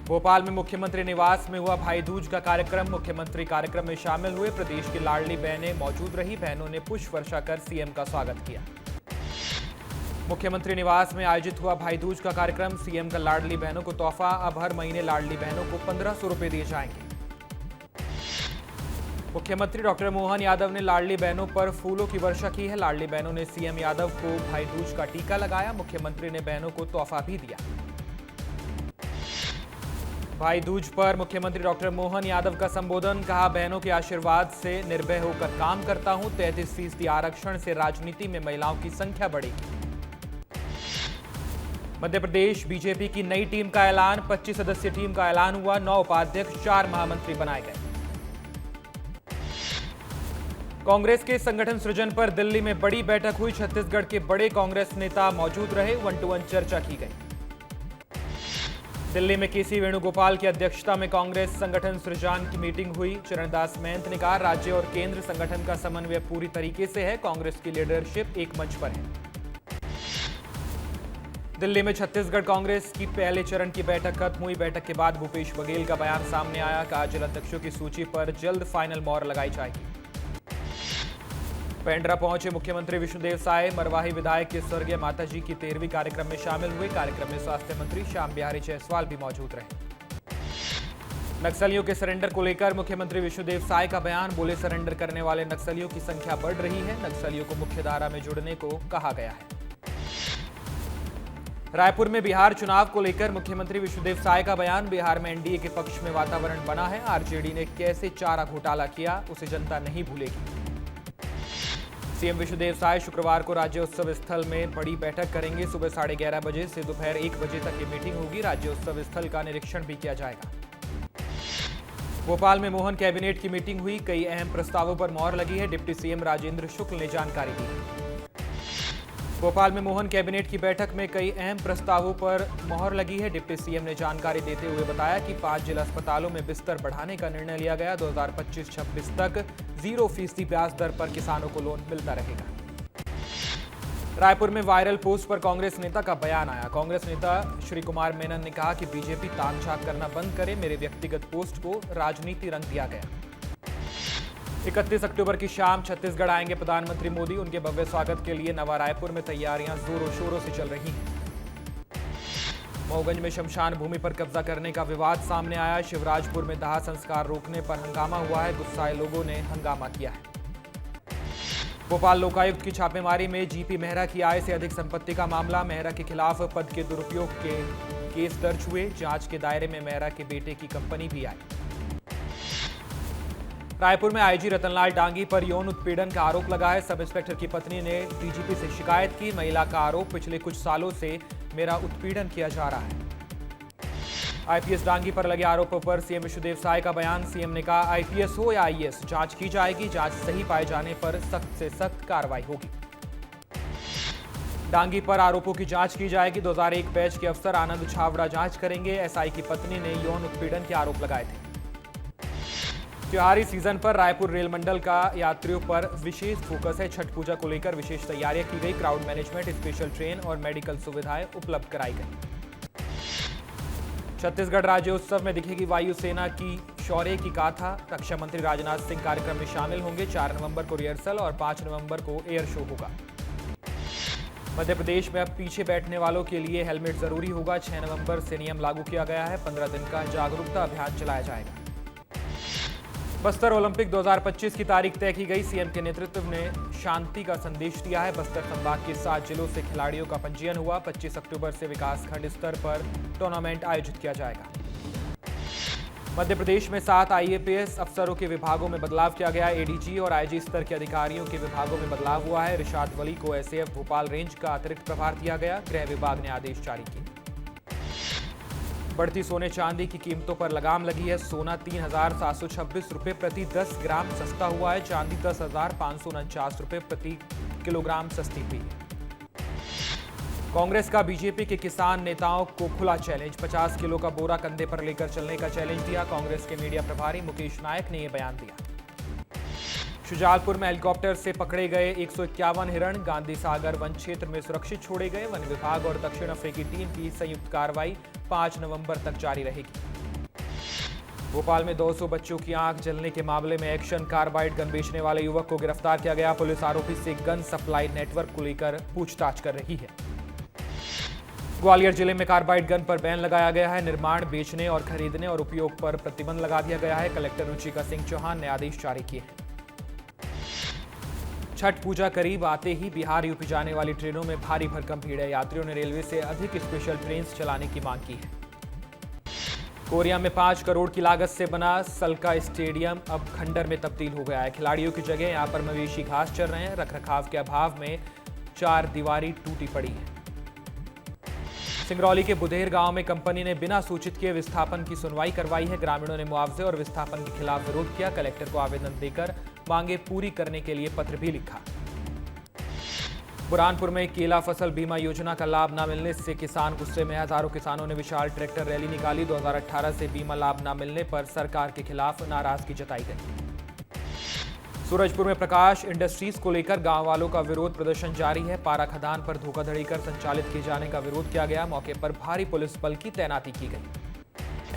भोपाल में मुख्यमंत्री निवास में हुआ भाई दूज का कार्यक्रम। मुख्यमंत्री कार्यक्रम में शामिल हुए। प्रदेश की लाडली बहनें मौजूद रही। बहनों ने पुष्प वर्षा कर सीएम का स्वागत किया। मुख्यमंत्री निवास में आयोजित हुआ भाई दूज का कार्यक्रम। सीएम का लाडली बहनों को तोहफा। अब हर महीने लाडली बहनों को 1500 रुपए दिए जाएंगे। मुख्यमंत्री डॉक्टर मोहन यादव ने लाडली बहनों पर फूलों की वर्षा की है। लाडली बहनों ने सीएम यादव को भाई दूज का टीका लगाया। मुख्यमंत्री ने बहनों को तोहफा भी दिया। भाई दूज पर मुख्यमंत्री डॉक्टर मोहन यादव का संबोधन। कहा, बहनों के आशीर्वाद से निर्भय होकर काम करता हूं। 33% आरक्षण से राजनीति में महिलाओं की संख्या बढ़ेगी। मध्य प्रदेश बीजेपी की नई टीम का ऐलान। 25 सदस्यीय टीम का ऐलान हुआ। 9 उपाध्यक्ष, 4 महामंत्री बनाए गए। कांग्रेस के संगठन सृजन पर दिल्ली में बड़ी बैठक हुई। छत्तीसगढ़ के बड़े कांग्रेस नेता मौजूद रहे। 1-to-1 चर्चा की गई। दिल्ली में केसी वेणुगोपाल की अध्यक्षता में कांग्रेस संगठन सृजन की मीटिंग हुई। चरणदास महंत ने कहा, राज्य और केंद्र संगठन का समन्वय पूरी तरीके से है। कांग्रेस की लीडरशिप एक मंच पर है। दिल्ली में छत्तीसगढ़ कांग्रेस की पहले चरण की बैठक खत्म हुई। बैठक के बाद भूपेश बघेल का बयान सामने आया। कहा, जिला अध्यक्षों की सूची पर जल्द फाइनल मोहर लगाई जाएगी। पेंड्रा पहुंचे मुख्यमंत्री विष्णुदेव साय। मरवाही विधायक के स्वर्गीय माताजी की 13वीं कार्यक्रम में शामिल हुए। कार्यक्रम में स्वास्थ्य मंत्री श्याम बिहारी जायसवाल भी मौजूद रहे। नक्सलियों के सरेंडर को लेकर मुख्यमंत्री विष्णुदेव साय का बयान। बोले, सरेंडर करने वाले नक्सलियों की संख्या बढ़ रही है। नक्सलियों को मुख्यधारा में जुड़ने को कहा गया है। रायपुर में बिहार चुनाव को लेकर मुख्यमंत्री विष्णुदेव साय का बयान। बिहार में एनडीए के पक्ष में वातावरण बना है। आरजेडी ने कैसे चारा घोटाला किया, उसे जनता नहीं भूलेगी। सीएम विष्णुदेव साय शुक्रवार को राज्योत्सव स्थल में बड़ी बैठक करेंगे। सुबह 11:30 बजे से दोपहर 1 बजे तक ये मीटिंग होगी। राज्योत्सव स्थल का निरीक्षण भी किया जाएगा। भोपाल में मोहन कैबिनेट की मीटिंग हुई। कई अहम प्रस्तावों पर मोहर लगी है। डिप्टी सीएम राजेंद्र शुक्ल ने जानकारी दी। भोपाल में मोहन कैबिनेट की बैठक में कई अहम प्रस्तावों पर मोहर लगी है। डिप्टी सीएम ने जानकारी देते हुए बताया कि 5 जिला अस्पतालों में बिस्तर बढ़ाने का निर्णय लिया गया। 2025-26 तक 0% ब्याज दर पर किसानों को लोन मिलता रहेगा। रायपुर में वायरल पोस्ट पर कांग्रेस नेता का बयान आया। कांग्रेस नेता श्री कुमार मेनन ने कहा कि बीजेपी तामझाम करना बंद करे। मेरे व्यक्तिगत पोस्ट को राजनीति रंग दिया गया। 31 अक्टूबर की शाम छत्तीसगढ़ आएंगे प्रधानमंत्री मोदी। उनके भव्य स्वागत के लिए नवा रायपुर में तैयारियां जोरों शोरों से चल रही हैं। मऊगंज में शमशान भूमि पर कब्जा करने का विवाद सामने आया। शिवराजपुर में दाह संस्कार रोकने पर हंगामा हुआ है। गुस्साए लोगों ने हंगामा किया है। भोपाल लोकायुक्त की छापेमारी में जीपी मेहरा की आय से अधिक संपत्ति का मामला। मेहरा के खिलाफ पद के दुरुपयोग के केस दर्ज हुए। जांच के दायरे में मेहरा के बेटे की कंपनी भी आई। रायपुर में आईजी रतनलाल डांगी पर यौन उत्पीड़न का आरोप लगा है। सब इंस्पेक्टर की पत्नी ने डीजीपी से शिकायत की। महिला का आरोप, पिछले कुछ सालों से मेरा उत्पीड़न किया जा रहा है। आईपीएस डांगी पर लगे आरोपों पर सीएम विष्णुदेव साय का बयान। सीएम ने कहा, आईपीएस हो या आईएएस, जांच की जाएगी। जांच सही पाए जाने पर सख्त से सख्त कार्रवाई होगी। डांगी पर आरोपों की जांच की जाएगी। 2001 बैच के अफसर आनंद छावड़ा जांच करेंगे। एसआई की पत्नी ने यौन उत्पीड़न के आरोप लगाए थे। त्योहारी सीजन पर रायपुर रेल मंडल का यात्रियों पर विशेष फोकस है। छठ पूजा को लेकर विशेष तैयारियां की गई। क्राउड मैनेजमेंट, स्पेशल ट्रेन और मेडिकल सुविधाएं उपलब्ध कराई गई। छत्तीसगढ़ राज्योत्सव में दिखेगी वायुसेना की शौर्य की गाथा। रक्षा मंत्री राजनाथ सिंह कार्यक्रम में शामिल होंगे। 4 नवंबर को रिहर्सल और 5 नवंबर को एयर शो होगा। मध्य प्रदेश में अब पीछे बैठने वालों के लिए हेलमेट जरूरी होगा। 6 नवंबर से नियम लागू किया गया है। 15 दिन का जागरूकता अभियान चलाया जाएगा। बस्तर ओलंपिक 2025 की तारीख तय की गई। सीएम के नेतृत्व ने शांति का संदेश दिया है। बस्तर संभाग के 7 जिलों से खिलाड़ियों का पंजीयन हुआ। 25 अक्टूबर से विकासखंड स्तर पर टूर्नामेंट आयोजित किया जाएगा। मध्य प्रदेश में 7 आईएपीएस अफसरों के विभागों में बदलाव किया गया। एडीजी और आईजी स्तर के अधिकारियों के विभागों में बदलाव हुआ है। रिशाद वली को एसएएफ भोपाल रेंज का अतिरिक्त प्रभार दिया गया। गृह विभाग ने आदेश जारी किए। बढ़ती सोने चांदी की कीमतों पर लगाम लगी है। सोना 3,726 रुपये प्रति 10 ग्राम सस्ता हुआ है। चांदी 10,549 रुपये प्रति किलोग्राम सस्ती हुई है। कांग्रेस का बीजेपी के किसान नेताओं को खुला चैलेंज। 50 किलो का बोरा कंधे पर लेकर चलने का चैलेंज दिया। कांग्रेस के मीडिया प्रभारी मुकेश नायक ने यह बयान दिया। शुजालपुर में हेलीकॉप्टर से पकड़े गए 151 हिरण गांधी सागर वन क्षेत्र में सुरक्षित छोड़े गए। वन विभाग और दक्षिण अफ्रीकी टीम की संयुक्त कार्रवाई 5 नवंबर तक जारी रहेगी। भोपाल में 200 बच्चों की आंख जलने के मामले में एक्शन कार्बाइड गन बेचने वाले युवक को गिरफ्तार किया गया। पुलिस आरोपी से गन सप्लाई नेटवर्क को लेकर पूछताछ कर रही है। ग्वालियर जिले में कार्बाइड गन पर बैन लगाया गया है। निर्माण, बेचने और खरीदने और उपयोग पर प्रतिबंध लगा दिया गया है। कलेक्टर रुचिका सिंह चौहान ने आदेश जारी किए हैं। छठ पूजा करीब आते ही बिहार यूपी जाने वाली ट्रेनों में भारी भरकम भीड़ है। यात्रियों ने रेलवे से अधिक स्पेशल ट्रेन चलाने की मांग की है। कोरिया में 5 करोड़ की लागत से बना सलका स्टेडियम अब खंडर में तब्दील हो गया है। खिलाड़ियों की जगह यहां पर मवेशी घास चर रहे हैं। रखरखाव के अभाव में 4 दीवारी टूटी पड़ी है। सिंगरौली के बुधेर गांव में कंपनी ने बिना सूचित किए विस्थापन की सुनवाई करवाई है। ग्रामीणों ने मुआवजे और विस्थापन के खिलाफ विरोध किया। कलेक्टर को आवेदन देकर मांगे पूरी करने के लिए पत्र भी लिखा। बुरहानपुर में केला फसल बीमा योजना का लाभ न मिलने से किसान गुस्से में। हजारों किसानों ने विशाल ट्रैक्टर रैली निकाली। 2018 से बीमा लाभ न मिलने पर सरकार के खिलाफ नाराजगी जताई गई। सूरजपुर में प्रकाश इंडस्ट्रीज को लेकर गांव वालों का विरोध प्रदर्शन जारी है। पारा खदान पर धोखाधड़ी कर संचालित किए जाने का विरोध किया गया। मौके पर भारी पुलिस बल की तैनाती की गई।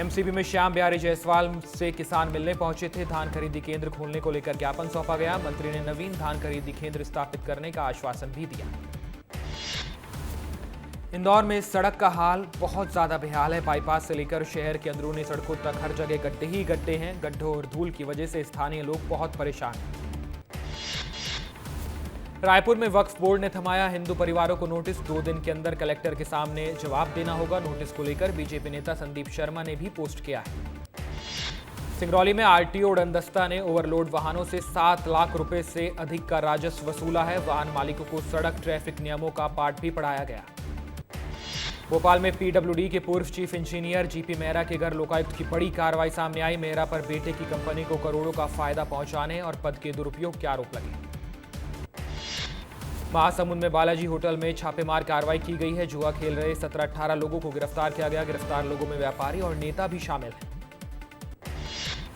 एमसीबी में श्याम बिहारी जायसवाल से किसान मिलने पहुंचे थे। धान खरीदी केंद्र खोलने को लेकर ज्ञापन सौंपा गया। मंत्री ने नवीन धान खरीदी केंद्र स्थापित करने का आश्वासन भी दिया। इंदौर में सड़क का हाल बहुत ज्यादा बेहाल है। बाईपास से लेकर शहर के अंदरूनी सड़कों तक हर जगह गड्ढे ही गड्ढे हैं। गड्ढों और धूल की वजह से स्थानीय लोग बहुत परेशान हैं। रायपुर में वक्फ बोर्ड ने थमाया हिंदू परिवारों को नोटिस। 2 दिन के अंदर कलेक्टर के सामने जवाब देना होगा। नोटिस को लेकर बीजेपी नेता संदीप शर्मा ने भी पोस्ट किया है। सिंगरौली में आरटीओ उड़नदस्ता ने ओवरलोड वाहनों से 7 लाख रुपए से अधिक का राजस्व वसूला है। वाहन मालिकों को सड़क ट्रैफिक नियमों का पाठ भी पढ़ाया गया। भोपाल में पीडब्ल्यूडी के पूर्व चीफ इंजीनियर जीपी मेहरा के घर लोकायुक्त की बड़ी कार्रवाई सामने आई। मेहरा पर बेटे की कंपनी को करोड़ों का फायदा पहुंचाने और पद के दुरुपयोग के आरोप लगे। महासमुंद में बालाजी होटल में छापेमार कार्रवाई की गई है। जुआ खेल रहे 17-18 लोगों को गिरफ्तार किया गया। गिरफ्तार लोगों में व्यापारी और नेता भी शामिल हैं।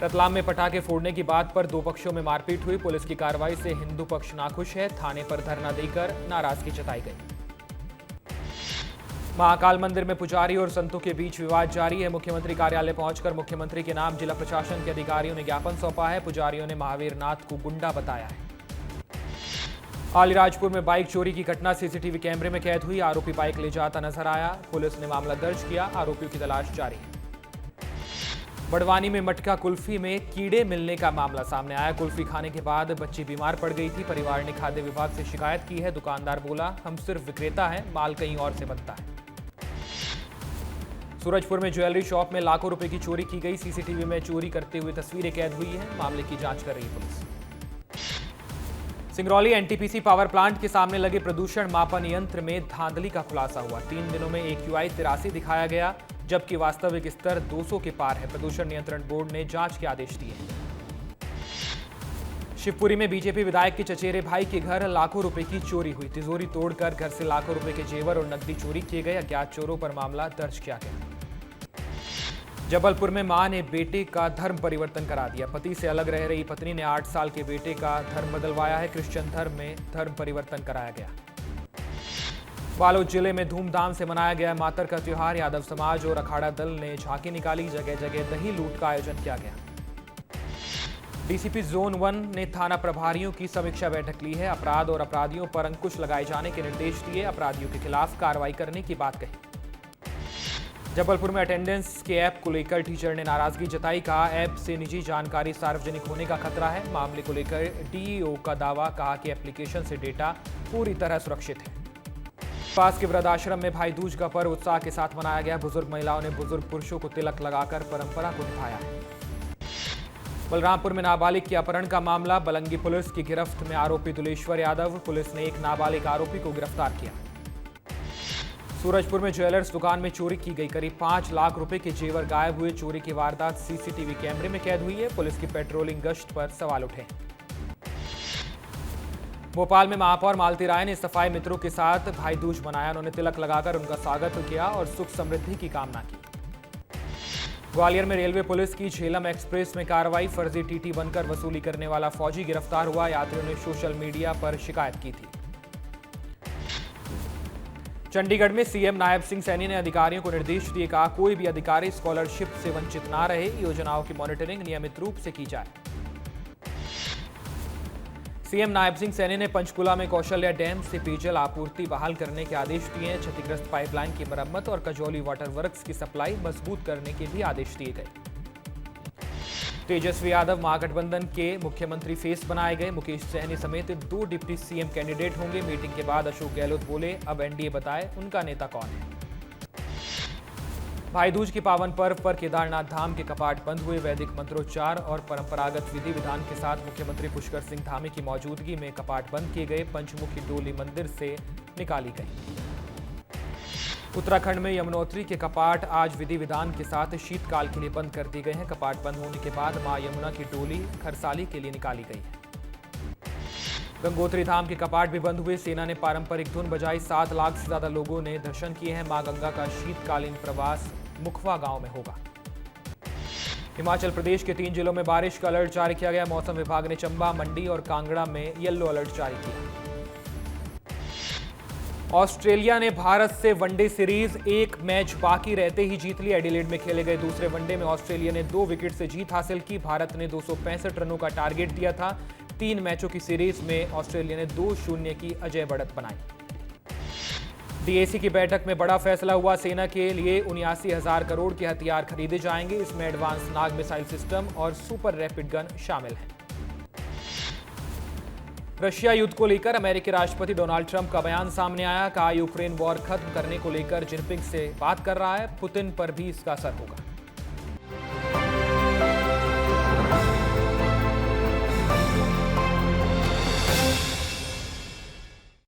रतलाम में पटाखे फोड़ने की बात पर 2 पक्षों में मारपीट हुई। पुलिस की कार्रवाई से हिंदू पक्ष नाखुश है। थाने पर धरना देकर नाराजगी जताई गई। महाकाल मंदिर में पुजारी और संतों के बीच विवाद जारी है। मुख्यमंत्री कार्यालय पहुंचकर मुख्यमंत्री के नाम जिला प्रशासन के अधिकारियों ने ज्ञापन सौंपा है। पुजारियों ने महावीर नाथ को गुंडा बताया है। अलीराजपुर में बाइक चोरी की घटना सीसीटीवी कैमरे में कैद हुई। आरोपी बाइक ले जाता नजर आया। पुलिस ने मामला दर्ज किया। आरोपियों की तलाश जारी है। बड़वानी में मटका कुल्फी में कीड़े मिलने का मामला सामने आया। कुल्फी खाने के बाद बच्ची बीमार पड़ गई थी। परिवार ने खाद्य विभाग से शिकायत की है। दुकानदार बोला, हम सिर्फ विक्रेता हैं, माल कहीं और से बनता है। सूरजपुर में ज्वेलरी शॉप में लाखों रुपए की चोरी की गई। सीसीटीवी में चोरी करते हुए तस्वीरें कैद हुई है। मामले की जांच कर रही police. Singrauli NTPC power plant के सामने लगे प्रदूषण मापन यंत्र में धांधली का खुलासा हुआ। 3 दिनों में AQI 83 दिखाया गया, जबकि वास्तविक स्तर 200 के पार है। प्रदूषण नियंत्रण बोर्ड ने जांच के आदेश दिए। शिवपुरी में बीजेपी विधायक के चचेरे भाई के घर लाखों रुपए की चोरी हुई। तिजोरी तोड़कर घर से लाखों रुपए के जेवर और नकदी चोरी किए गए। अज्ञात चोरों पर मामला दर्ज किया गया। जबलपुर में मां ने बेटे का धर्म परिवर्तन करा दिया। पति से अलग रह रही पत्नी ने 8 साल के बेटे का धर्म बदलवाया है। क्रिश्चियन धर्म में धर्म परिवर्तन कराया गया। बालोद जिले में धूमधाम से मनाया गया मातर का त्योहार। यादव समाज और अखाड़ा दल ने झांकी निकाली। जगह जगह दही लूट का आयोजन किया गया। डीसीपी जोन 1 ने थाना प्रभारियों की समीक्षा बैठक ली है। अपराध और अपराधियों पर अंकुश लगाए जाने के निर्देश दिए। अपराधियों के खिलाफ कार्रवाई करने की बात कही। जबलपुर में अटेंडेंस के ऐप को लेकर टीचर ने नाराजगी जताई। कहा, ऐप से निजी जानकारी सार्वजनिक होने का खतरा है। मामले को लेकर डीईओ का दावा। कहा कि एप्लीकेशन से डेटा पूरी तरह सुरक्षित है। पास के वृद्धाश्रम में भाई दूज का पर्व उत्साह के साथ मनाया गया। बुजुर्ग महिलाओं ने बुजुर्ग पुरुषों को तिलक लगाकर परंपरा को निभाया है। बलरामपुर में नाबालिग के अपहरण का मामला। बलंगी पुलिस की गिरफ्त में आरोपी दुलेश्वर यादव। पुलिस ने एक नाबालिग आरोपी को गिरफ्तार किया। सूरजपुर में ज्वेलर्स दुकान में चोरी की गई। करीब 5 लाख रुपए के जेवर गायब हुए। चोरी की वारदात सीसीटीवी कैमरे में कैद हुई है। पुलिस की पेट्रोलिंग गश्त पर सवाल उठे। भोपाल में महापौर मालती राय ने सफाई मित्रों के साथ भाई दूज मनाया। उन्होंने तिलक लगाकर उनका स्वागत किया और सुख समृद्धि की कामना की। ग्वालियर में रेलवे पुलिस की झेलम एक्सप्रेस में कार्रवाई। फर्जी टीटी बनकर वसूली करने वाला फौजी गिरफ्तार हुआ। यात्रियों ने सोशल मीडिया पर शिकायत की थी। चंडीगढ़ में सीएम नायब सिंह सैनी ने अधिकारियों को निर्देश दिए, कहा कोई भी अधिकारी स्कॉलरशिप से वंचित ना रहे, योजनाओं की मॉनिटरिंग नियमित रूप से की जाए। सीएम नायब सिंह सैनी ने पंचकुला में कौशल्या डैम से पेयजल आपूर्ति बहाल करने के आदेश दिए हैं। क्षतिग्रस्त पाइपलाइन की मरम्मत और कजौली वाटर वर्क्स की सप्लाई मजबूत करने के भी आदेश दिए गए। तेजस्वी यादव महागठबंधन के मुख्यमंत्री फेस बनाए गए। मुकेश सहनी समेत 2 डिप्टी सीएम कैंडिडेट होंगे। मीटिंग के बाद अशोक गहलोत बोले, अब एनडीए बताए उनका नेता कौन है। भाई दूज के पावन पर्व पर केदारनाथ धाम के कपाट बंद हुए। वैदिक मंत्रोच्चार और परंपरागत विधि विधान के साथ मुख्यमंत्री पुष्कर सिंह धामी की मौजूदगी में कपाट बंद किए गए। पंचमुखी डोली मंदिर से निकाली गई। उत्तराखंड में यमुनोत्री के कपाट आज विधि विधान के साथ शीतकाल के लिए बंद कर दिए गए हैं। कपाट बंद होने के बाद मां यमुना की डोली खरसाली के लिए निकाली गई है। गंगोत्री धाम के कपाट भी बंद हुए। सेना ने पारंपरिक धुन बजाई। 7 लाख से ज्यादा लोगों ने दर्शन किए हैं। मां गंगा का शीतकालीन प्रवास मुखवा गांव में होगा। हिमाचल प्रदेश के 3 जिलों में बारिश का अलर्ट जारी किया गया। मौसम विभाग ने चंबा, मंडी और कांगड़ा में येलो अलर्ट जारी किया। ऑस्ट्रेलिया ने भारत से वनडे सीरीज 1 मैच बाकी रहते ही जीत ली। एडिलेड में खेले गए दूसरे वनडे में ऑस्ट्रेलिया ने 2 विकेट से जीत हासिल की। भारत ने 265 रनों का टारगेट दिया था। 3 मैचों की सीरीज में ऑस्ट्रेलिया ने 2-0 की अजय बढ़त बनाई। डीएसी की बैठक में बड़ा फैसला हुआ। सेना के लिए 79,000 करोड़ के हथियार खरीदे जाएंगे। इसमें एडवांस नाग मिसाइल सिस्टम और सुपर रैपिड गन शामिल है। रशिया युद्ध को लेकर अमेरिकी राष्ट्रपति डोनाल्ड ट्रंप का बयान सामने आया। कहा यूक्रेन वॉर खत्म करने को लेकर जिनपिंग से बात कर रहा है। पुतिन पर भी इसका असर होगा।